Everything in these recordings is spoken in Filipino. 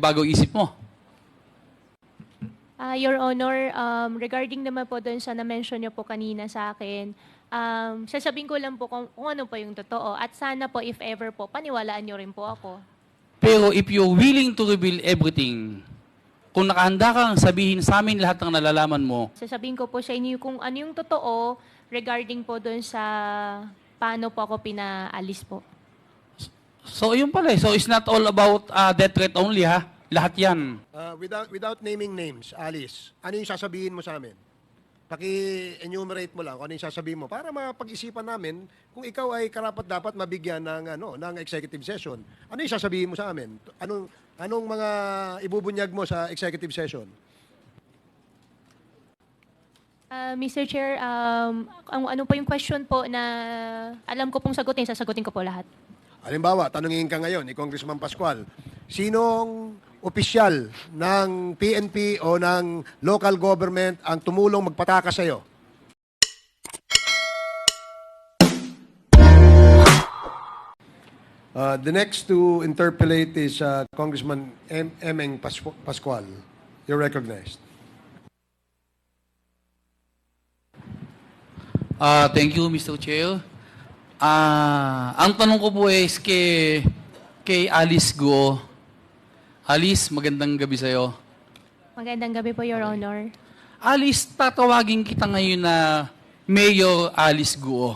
bago isip mo? Your Honor, regarding naman po doon sa na-mention niyo po kanina sa akin, sasabihin ko lang po kung ano po yung totoo. At sana po, if ever po, paniwalaan niyo rin po ako. Pero if you're willing to reveal everything, kung nakahanda kang sabihin sa amin lahat ng nalalaman mo, Sasabihin ko po sa inyo kung ano yung totoo regarding po doon sa paano po ako pinaalis po. so yun pala eh. So it's not all about death threat only ha. Lahat yan. Without naming names, Alice, ano yung sasabihin mo sa amin? Paki-enumerate mo lang kung ano yung sasabihin mo para mapag-isipan namin kung ikaw ay karapat-dapat mabigyan ng executive session. Ano yung sasabihin mo sa amin? Anong mga ibubunyag mo sa executive session? Mr. Chair, ano po yung question po na alam ko pong sasagutin ko po lahat. Halimbawa, tanungin ka ngayon ni Congressman Pascual, sinong opisyal ng PNP o ng local government ang tumulong magpataka sa'yo? The next to interpolate is Congressman Emeng Pascual. You're recognized. Thank you, Mr. Chair. Ang tanong ko po is kay Alice Guo. Alice, magandang gabi sa'yo. Magandang gabi po, Your Honor. Alice, tatawagin kita ngayon na Mayor Alice Guo.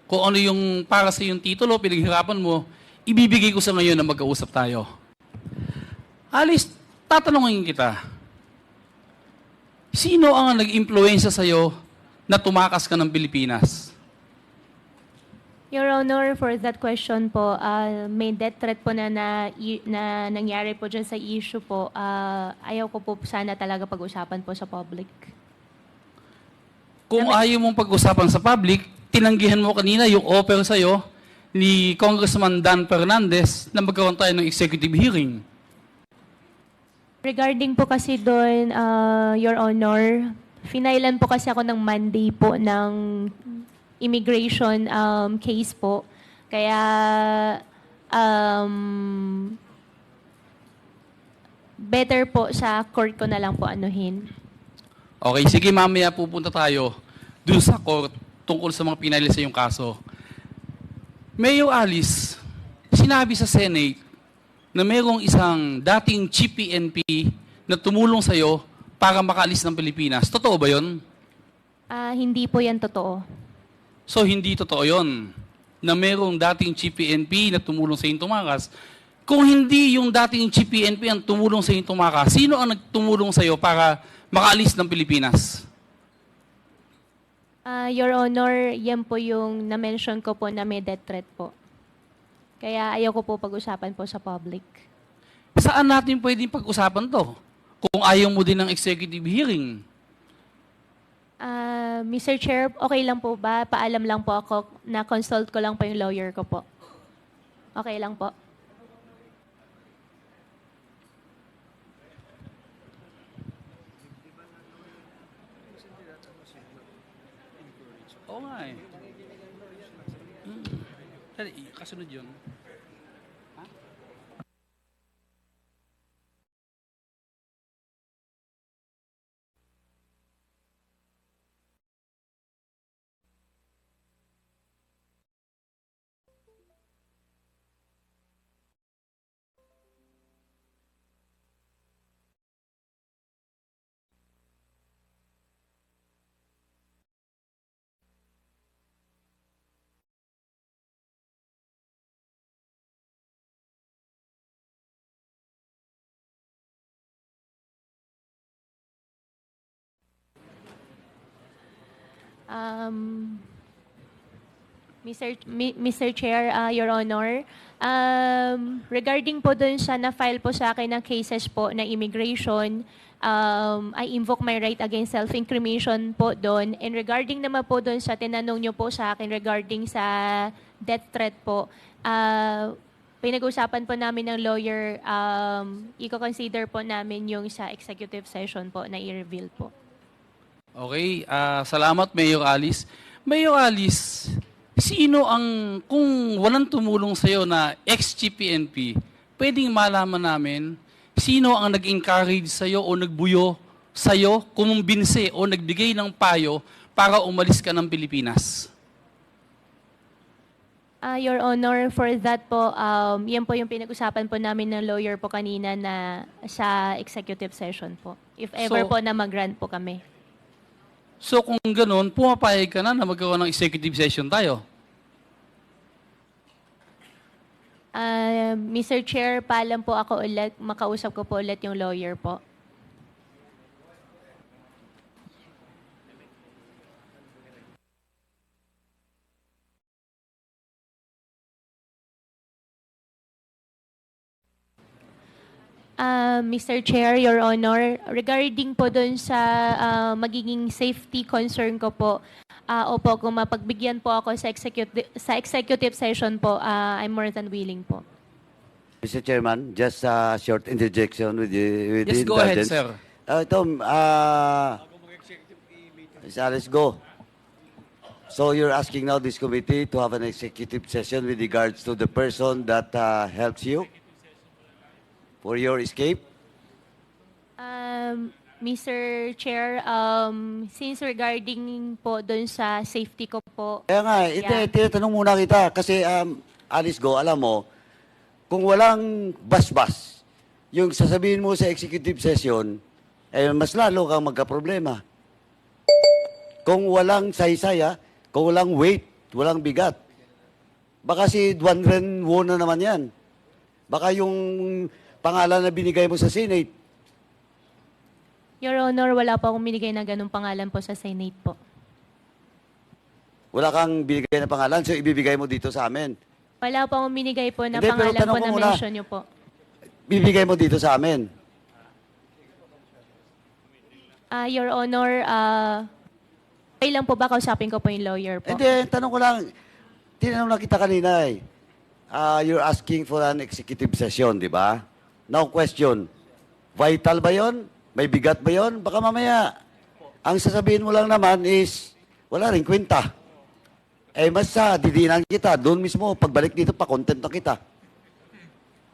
Kung ano yung para sa yung titulo, pinaghirapan mo, ibibigay ko sa ngayon na magkausap tayo. Alice, tatanungin kita. Sino ang nag-impluensya sa'yo na tumakas ka ng Pilipinas? Your Honor, for that question po, may death threat po na nangyari po dyan sa issue po. Ayaw ko po sana talaga pag-usapan po sa public. Kung ayaw mong pag-usapan sa public, tinanggihan mo kanina yung offer sa'yo ni Congressman Dan Fernandez na magkaroon tayo ng executive hearing. Regarding po kasi doon, Your Honor, finailan po kasi ako ng Monday po ng immigration case po. Kaya better po sa court ko na lang po anuhin. Okay, sige, mamaya pupunta tayo dun sa court tungkol sa mga pinali sa iyong kaso. Mayor Alice, sinabi sa Senate na mayroong isang dating chief PNP na tumulong sa iyo para makaalis ng Pilipinas. Totoo ba yun? Hindi po yan totoo. So, hindi totoo yun na mayroong dating chief PNP na tumulong sa iyong tumakas. Kung hindi yung dating chief PNP ang tumulong sa iyong tumakas, sino ang nagtumulong sa iyo para makaalis ng Pilipinas? Your Honor, yan po yung na-mention ko po na may death threat po. Kaya ayaw ko po pag-usapan po sa public. Saan natin pwedeng pag-usapan to? Kung ayaw mo din ng executive hearing. Mr. Chair, okay lang po ba? Paalam lang po ako na consult ko lang po yung lawyer ko po. Okay lang po. Oo nga eh. Dali, kasunod yun. Ha? Mr. Chair, Your Honor, regarding po dun sa na-file po sa akin ng cases po na immigration, I invoke my right against self-incrimination po doon. And regarding naman po doon sa tinanong nyo po sa akin regarding sa death threat po, pinag-usapan po namin ng lawyer, i-consider po namin yung sa executive session po na i-reveal po. Okay, salamat Mayor Alice. Mayor Alice, sino ang, kung walang tumulong sa'yo na ex-chief PNP, pwedeng malaman namin sino ang nag-encourage sa'yo o nagbuyo sa'yo, kumumbinse o nagbigay ng payo para umalis ka ng Pilipinas? Your Honor, for that po, yan po yung pinag-usapan po namin ng lawyer po kanina na sa executive session po. If ever So- po na mag-grant po kami. So kung ganun, pumapayag ka na magkaroon ng executive session tayo. Mr. Chair, paalam po ako ulit, makausap ko po ulit yung lawyer po. Mr. Chair, Your Honor, regarding po dun sa magiging safety concern ko po, opo, kung mapagbigyan po ako sa executive session po, I'm more than willing po. Mr. Chairman, just a short interjection with the Yes, go ahead, indulgence. sir. Ms. Alice, go. So you're asking now this committee to have an executive session with regards to the person that helps you for your escape? Mr. Chair, since regarding po dun sa safety ko po, Kaya nga, tinatanong muna kita kasi Alice, go, alam mo, kung walang bas-bas, yung sasabihin mo sa executive session, mas lalo kang magka-problema. Kung walang saysaya, kung walang weight, walang bigat, baka si Duan Ren Wo na naman yan. Baka yung pangalan na binigay mo sa Senate. Your Honor, wala po akong binigay na ganung pangalan po sa Senate po. Wala kang binigay na pangalan, so ibibigay mo dito sa amin. Wala po akong binigay po na Hindi, pero pangalan tanong po ko na muna. mention nyo po. Bibigay mo dito sa amin. Your Honor, okay lang po ba kausapin ko po yung lawyer po? Hindi, tanong ko lang, tinanong lang kita kanina eh. You're asking for an executive session, di ba? Now question, vital ba yon? May bigat ba yon? Baka mamaya, ang sasabihin mo lang naman is, wala rin kwenta. Mas didinan kita, doon mismo, pagbalik dito, pa-content na kita.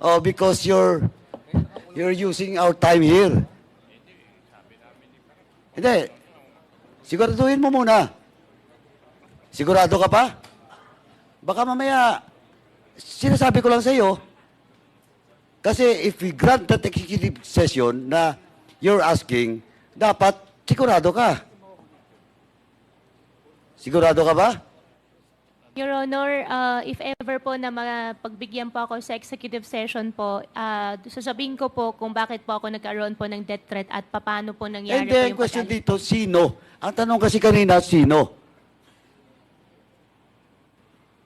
Oh, because you're using our time here. Hindi. Siguraduhin mo muna. Sigurado ka pa? Baka mamaya, sinasabi ko lang sa iyo, kasi if we grant that executive session na you're asking, dapat sigurado ka. Sigurado ka ba? Your Honor, if ever po na mapagbigyan po ako sa executive session po, sasabihin ko po kung bakit po ako nagkaroon po ng death threat at paano po nangyari And po then, yung question pag-alis. dito, sino? Ang tanong kasi kanina, sino?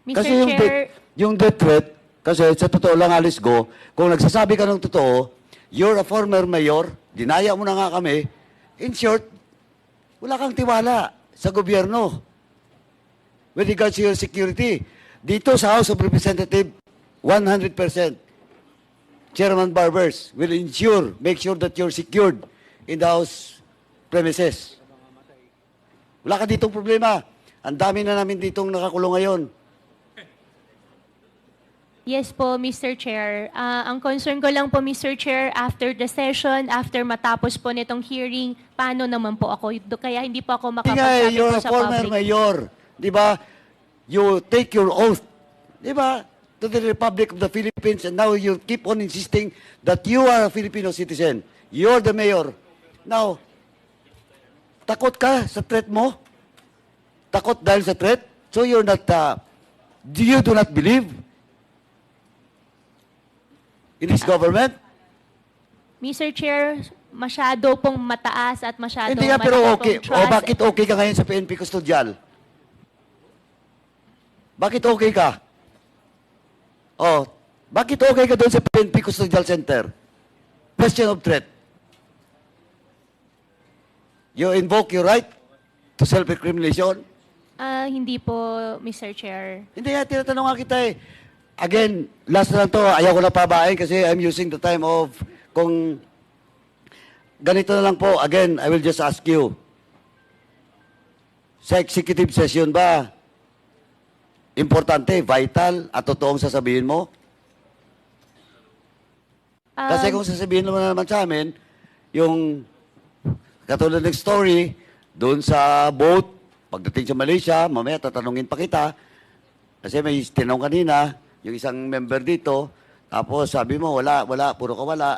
Mr. Kasi Chair, yung death threat, kasi sa totoo lang, Alice Go, kung nagsasabi ka ng totoo, you're a former mayor, dinaya mo na nga kami, in short, wala kang tiwala sa gobyerno with regards to your security. Dito sa House of Representatives, 100%. Chairman Barbers will make sure that you're secured in the House premises. Wala ka ditong problema. Ang dami na namin ditong nakakulong ngayon. yes po, Mr. Chair. Ang concern ko lang po, Mr. Chair, after the session, after matapos po nitong hearing, paano naman po ako? Kaya hindi po ako Hindi nga, makapagsabi you're po a sa former public. mayor. Di ba? You take your oath. Di ba? To the Republic of the Philippines, and now you keep on insisting that you are a Filipino citizen. You're the mayor. Now, takot ka sa threat mo? Takot dahil sa threat? So you're not, you do not believe in this government? Mr. Chair, masyado pong mataas at masyado Hindi nga, pero malaki okay. pong O trust. bakit okay ka ngayon sa PNP Custodial? Bakit okay ka? Oh, bakit okay ka doon sa PNP Custodial Center? Question of threat. You invoke your right to self-incrimination? Hindi po, Mr. Chair. Hindi nga, tinatanong nga kita eh. Again, last na lang to, ayaw ko na pabain kasi I'm using the time of, kung ganito na lang po, again, I will just ask you, sa executive session ba, importante, vital, at totoong sasabihin mo? Kasi kung sasabihin mo na naman sa amin, yung katulad ng story, doon sa boat, pagdating sa Malaysia, mamaya tatanungin pa kita, kasi may tinanong kanina, yung isang member dito, tapos sabi mo, wala, puro ka wala.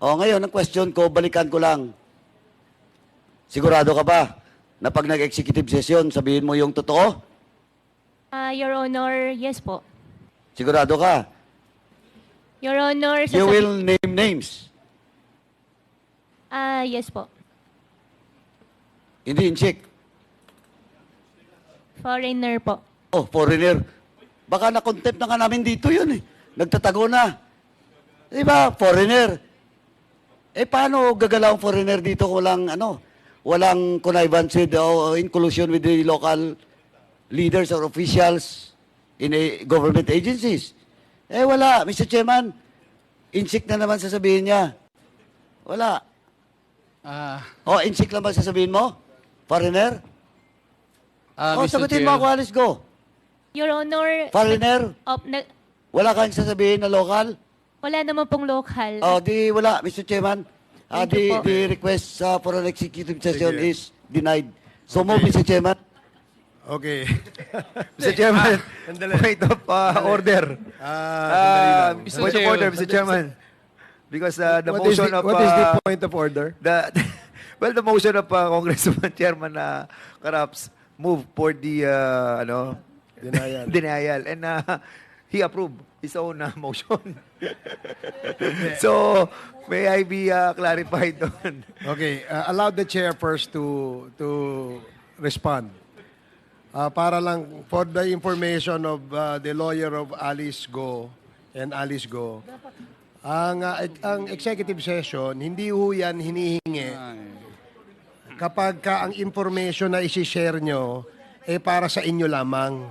O ngayon, ang question ko, balikan ko lang. Sigurado ka ba na pag nag-executive session, sabihin mo yung totoo? Your Honor, yes po. Sigurado ka? Your Honor, You will name names. Yes po. Hindi in check. Foreigner po. Oh, foreigner. Baka na-contempt na nga namin dito yun eh. Nagtatago na. Di ba? Foreigner. Eh, paano gagalaw ang foreigner dito kung walang connivance with, in collusion with the local leaders or officials in government agencies? Eh, wala. Mr. Chairman, in-check na naman sasabihin niya. Wala. In-check lang ba sasabihin mo? Foreigner? Mr. Sagutin Chair. mo ako, Alice, go. Your Honor, Foreigner? Wala kang sasabihin na local? wala naman pong local. Wala, Mr. Chairman. Thank you po. The request for an executive session is denied. So move, Mr. Chairman. Okay. Mr. Chairman, Sandali. point of order. Sandali lang. Mr. Point of Chair. order, Mr. Chairman. Because the What is motion the, of... what is the point of order? The motion of Congressman Chairman Caraps moved for the Denial. denial. And he approved his own motion. So, may I be clarified on... Okay, allow the chair first to respond. Para lang, for the information of the lawyer of Alice Go and Alice Go, ang executive session, hindi ho yan hinihingi kapag ang information na isi-share nyo para sa inyo lamang.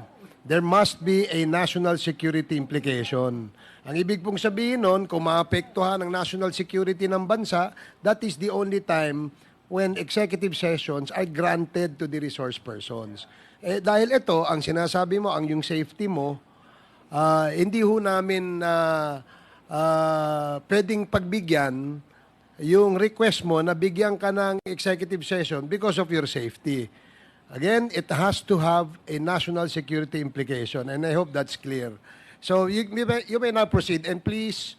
There must be a national security implication. Ang ibig pong sabihin nun, kung maapektuhan ang national security ng bansa, that is the only time when executive sessions are granted to the resource persons. Dahil ito, ang sinasabi mo, ang yung safety mo, hindi ho namin pwedeng pagbigyan yung request mo na bigyan ka ng executive session because of your safety. Again, it has to have a national security implication, and I hope that's clear. So you may now proceed, and please,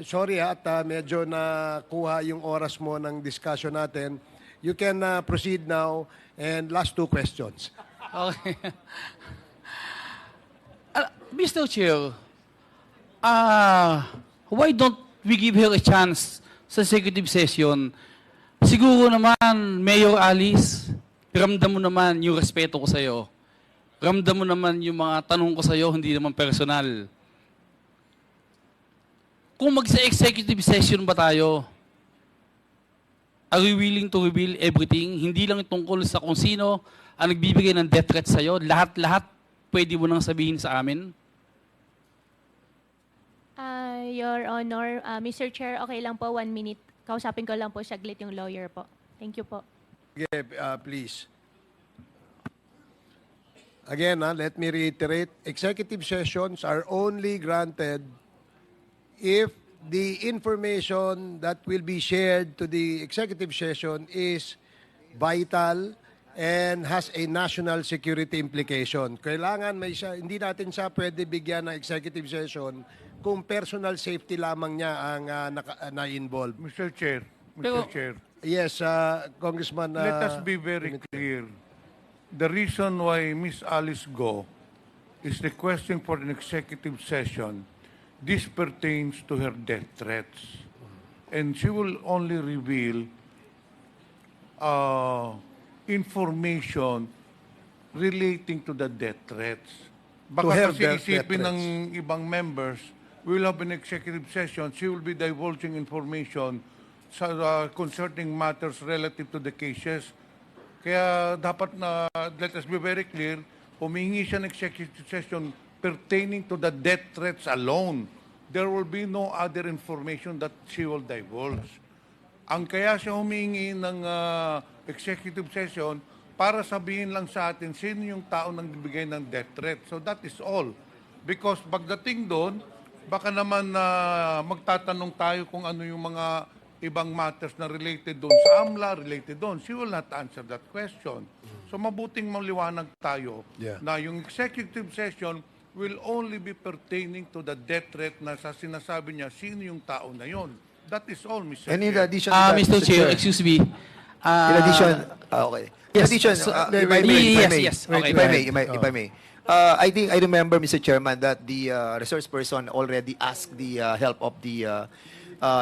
sorry at medyo nakuha yung oras mo ng discussion natin. You can proceed now, and last two questions. Okay. Mr. Chair, why don't we give her a chance sa executive session? Siguro naman, Mayor Alice, ramdam mo naman yung respeto ko sa'yo. Ramdam mo naman yung mga tanong ko sa'yo, hindi naman personal. Kung magsa-executive session ba tayo, are we willing to reveal everything? Hindi lang tungkol sa kung sino ang nagbibigay ng death threat sa'yo. Lahat-lahat pwede mo nang sabihin sa amin. Your Honor, Mr. Chair, okay lang po, 1 minute. Kausapin ko lang po saglit yung lawyer po. Thank you po. Okay, please. Again, let me reiterate, executive sessions are only granted if the information that will be shared to the executive session is vital and has a national security implication. Kailangan hindi natin siya pwede bigyan ng executive session kung personal safety lamang niya ang na-involve. Mr. Chair, Pero- Mr. Chair, Yes, Congressman. let us be very clear. The reason why Miss Alice Go is requesting for an executive session, this pertains to her death threats. And she will only reveal information relating to the death threats. To Baka her kasi death isipin threats. ng ibang members, we will have an executive session, she will be divulging information sa concerning matters relative to the cases. Kaya dapat na, let us be very clear, humingi siya ng executive session pertaining to the death threats alone. There will be no other information that she will divulge. Ang kaya siya humingi ng executive session para sabihin lang sa atin sino yung tao nang bibigay ng death threat. So that is all. Because pagdating doon, baka naman magtatanong tayo kung ano yung mga ibang matters na related doon sa AMLA, related doon. She will not answer that question. So mabuting maliwanag tayo na yung executive session will only be pertaining to the death threat na sa sinasabi niya sino yung tao na yon. That is all, Mr. And in Chair. addition to that, Mr. Chair, excuse me. in addition, okay. In yes, addition, so- if I may, yes. Okay, if go I may, ahead. if I may. I think I remember, Mr. Chairman, that the resource person already asked the help of the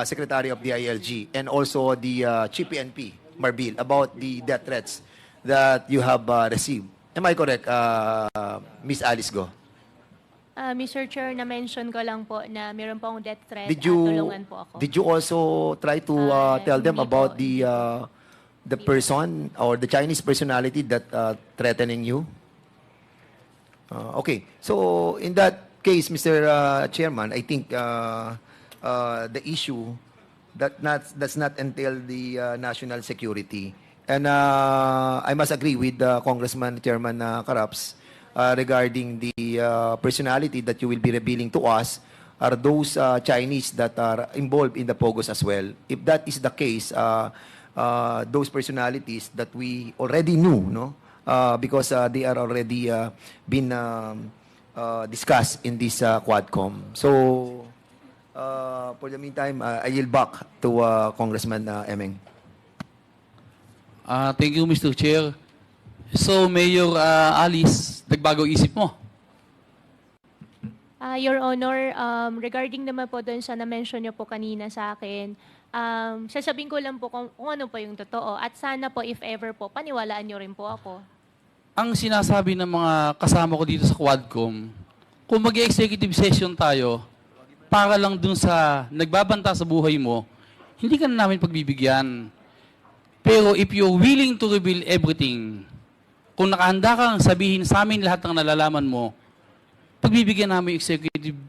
Secretary of the ILG and also the Chief PNP, Marbil, about the death threats that you have received. Am I correct, Miss Alice Go? Mr. Chair, na-mention ko lang po na meron pong death threat Did at you tulungan po ako. did you also try to tell them hindi about po. the person or the Chinese personality that threatening you? Okay. So in that case, Mr. Chairman, I think the issue does not entail the national security. And I must agree with Congressman Chairman Caraps regarding the personality that you will be revealing to us are those Chinese that are involved in the Pogos as well. If that is the case, those personalities that we already knew, no, because they are already been discussed in this Quadcom. So, for the meantime, I yield back to Congressman Emeng. Thank you, Mr. Chair. So, Mayor Alice, nagbago isip mo? Your Honor, regarding naman po doon sa na-mention niyo po kanina sa akin, sasabihin ko lang po kung ano po yung totoo. At sana po, if ever po, paniwalaan niyo rin po ako. Ang sinasabi ng mga kasama ko dito sa Quadcom, kung mag-executive session tayo, para lang dun sa nagbabanta sa buhay mo, hindi ka na namin pagbibigyan. Pero if you're willing to reveal everything, kung nakahanda kang sabihin sa amin lahat ng nalalaman mo, pagbibigyan namin yung executive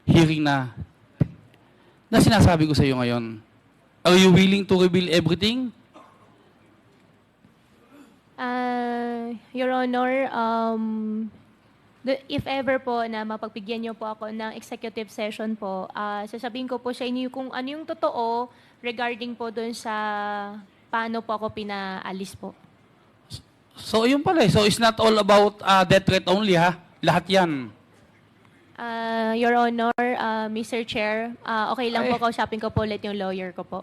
hearing na sinasabi ko sa iyo ngayon. Are you willing to reveal everything? Your Honor, if ever po na mapagbigyan niyo po ako ng executive session po, sasabihin ko po sa inyo kung ano yung totoo regarding po doon sa paano po ako pinaalis po. So, yun pala. So, it's not all about death threat only, ha? Lahat yan. Your Honor, Mr. Chair, okay lang po kausapin ko po ulit yung lawyer ko po.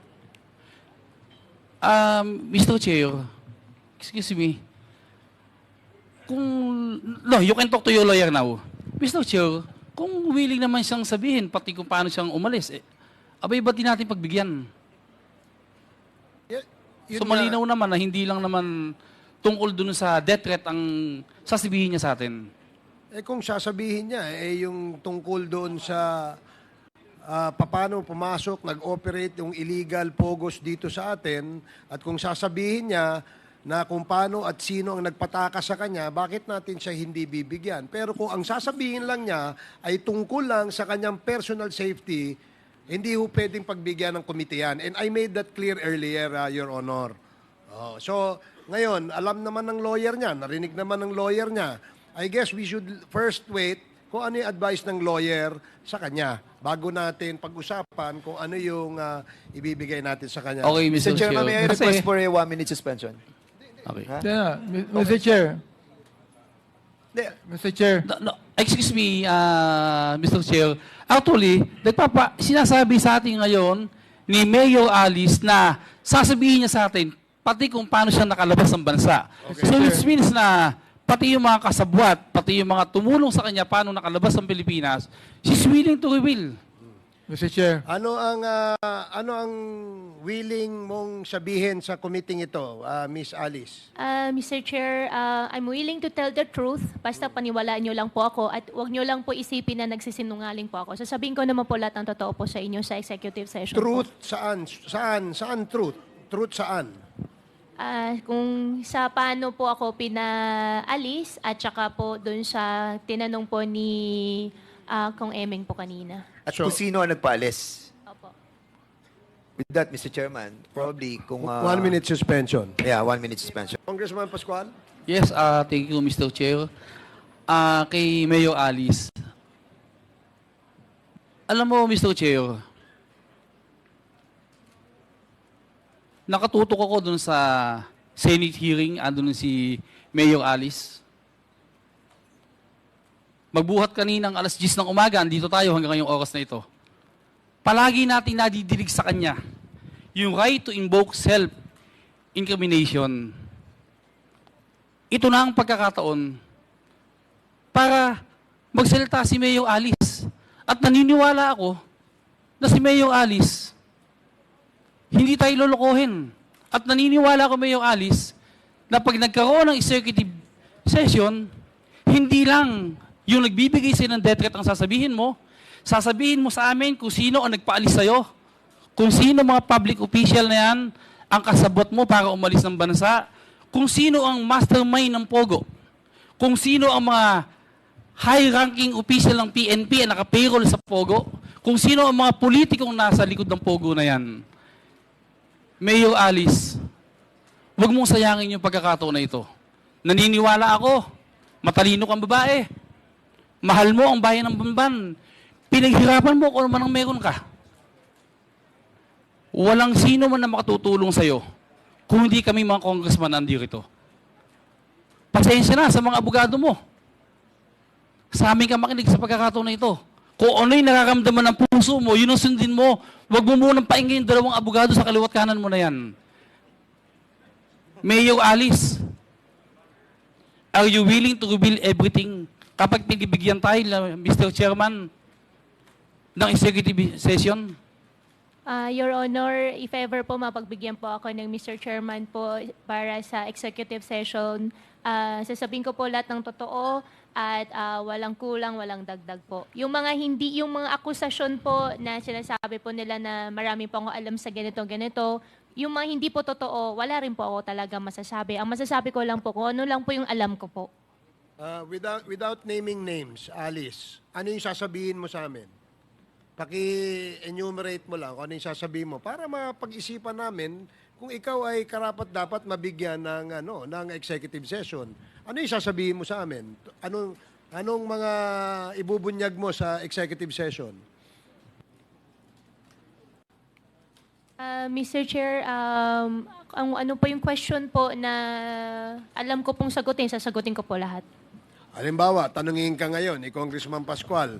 Mr. Chair, excuse me. No, you can talk to your lawyer now. Mr. Chair, kung willing naman siyang sabihin, pati kung paano siyang umalis, abay, ba't di natin pagbigyan? Yun So, nga. malinaw naman na hindi lang naman tungkol dun sa death threat ang sasabihin niya sa atin. Kung sasabihin niya, yung tungkol doon sa paano pumasok, nag-operate yung illegal pogos dito sa atin, at kung sasabihin niya na kung paano at sino ang nagpataka sa kanya, bakit natin siya hindi bibigyan? Pero kung ang sasabihin lang niya ay tungkol lang sa kanyang personal safety, hindi ho pwedeng pagbigyan ng komite yan. And I made that clear earlier, Your Honor. So, ngayon, alam naman ng lawyer niya, narinig naman ng lawyer niya. I guess we should first wait kung ano yung advice ng lawyer sa kanya bago natin pag-usapan kung ano yung ibibigay natin sa kanya. Okay, Mr. Mr. Chairman, may I Chair. request for a 1-minute suspension? Okay. Yeah, Mr. Chair. Mr. Chair. No, excuse me, Mr. Chair. Actually, sinasabi sa atin ngayon ni Mayor Alice na sasabihin niya sa atin pati kung paano siya nakalabas ng bansa. So which means na pati yung mga kasabwat, pati yung mga tumulong sa kanya paano nakalabas ng Pilipinas, she's willing to reveal. Mr. Chair. Ano ang willing mong sabihin sa committee ito, Miss Alice? Mr. Chair, I'm willing to tell the truth. Basta paniwalaan niyo lang po ako at huwag niyo lang po isipin na nagsisinungaling po ako. Sasabihin ko naman po lahat ng totoo po sa inyo sa executive session Truth po. saan truth? Truth saan? Kung sa paano po ako pinaalis at saka po doon sa tinanong po ni Kong Emeng po kanina. At kung sino ang nagpaalis? Opo. With that, Mr. Chairman, probably kung... 1 minute suspension. Yeah, 1-minute suspension. Congressman Pascual? Yes, thank you, Mr. Chair. Kay Mayor Alice, Alam mo, Mr. Chair, nakatutok ako dun sa Senate hearing, andun si Mayor Alice. Magbuhat kaninang alas 10 ng umaga, andito tayo hanggang ngayong oras na ito. Palagi natin nadidilig sa kanya yung right to invoke self-incrimination. Ito na ang pagkakataon para magsalita si Mayor Alice. At naniniwala ako na si Mayor Alice, hindi tayo lolokohin. At naniniwala ako, Mayor Alice, na pag nagkaroon ng executive session, hindi lang yung nagbibigay sa'yo ng death threat ang sasabihin mo sa amin kung sino ang nagpaalis sa'yo, kung sino mga public official na yan ang kasabot mo para umalis ng bansa, kung sino ang mastermind ng Pogo, kung sino ang mga high-ranking official ng PNP ang naka-payroll sa Pogo, kung sino ang mga politikong nasa likod ng Pogo na yan. Mayor Alice, huwag mong sayangin yung pagkakataon na ito. Naniniwala ako, matalino kang babae, mahal mo ang bayan ng Bamban, pinaghirapan mo kung ano man ang meron ka. Walang sino man na makatutulong sa'yo kung hindi kami mga congressman nandito. Pasensya na sa mga abogado mo. Sa amin ka makinig sa pagkakataon na ito. Kung ano yung nararamdaman ng puso mo, yun ang sundin mo. Huwag mo munang paingin yung dalawang abogado sa kaliwat kanan mo na yan. Mayor Alice, are you willing to reveal everything kapag pinibigyan tayo, Mr. Chairman, ng executive session? Your Honor, if ever po mapagbigyan po ako ng Mr. Chairman po para sa executive session, sasabihin ko po lahat ng totoo at walang kulang, walang dagdag po. Yung mga akusasyon po na sinasabi po nila na marami po ako alam sa ganito, yung mga hindi po totoo, wala rin po ako talaga masasabi. Ang masasabi ko lang po kung ano lang po yung alam ko po. Without naming names, Alice, ano yung sasabihin mo sa amin? Paki-enumerate mo lang kung ano yung sasabihin mo para mapag-isipan namin kung ikaw ay karapat-dapat mabigyan ng executive session. Ano yung sasabihin mo sa amin? Anong mga ibubunyag mo sa executive session? Mr. Chair, ano po yung question po na alam ko pong sasagutin ko po lahat. Halimbawa, tanungin ka ngayon ni Congressman Pascual,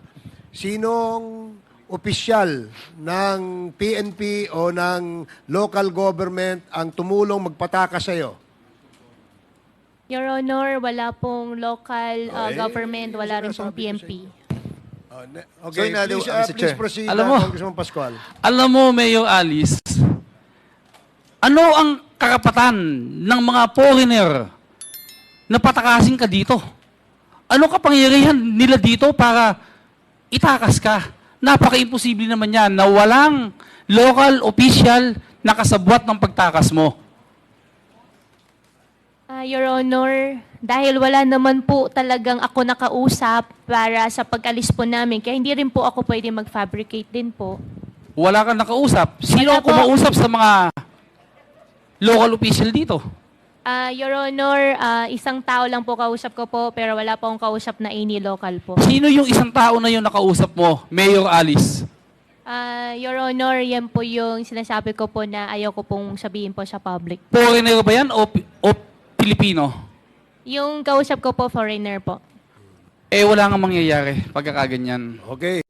sinong opisyal ng PNP o ng local government ang tumulong magpataka sa iyo? Your Honor, wala pong local Okay. government, wala rin pong Sinasabi ko sa PNP. Okay, So, in other- please, Mr. please Chair. proceed, Alam mo, Congressman Pascual. Alam mo, Mayor Alice, ano ang karapatan ng mga foreigner na patakasin ka dito? Ano kapangyarihan nila dito para itakas ka? Napaka-imposible naman yan na walang local official na kasabwat ng pagtakas mo. Your Honor, dahil wala naman po talagang ako nakausap para sa pag-alis po namin, kaya hindi rin po ako pwede mag-fabricate din po. Wala kang nakausap. Sino Wala ang po. kumausap sa mga local official dito? Your Honor, isang tao lang po kausap ko po, pero wala po akong kausap na any local po. Sino yung isang tao na yung nakausap mo, Mayor Alice? Your Honor, yan po yung sinasabi ko po na ayaw ko pong sabihin po sa public. Foreigner ba yan o Pilipino? Yung kausap ko po, foreigner po. Eh, wala nga mangyayari pagkakaganyan. Okay.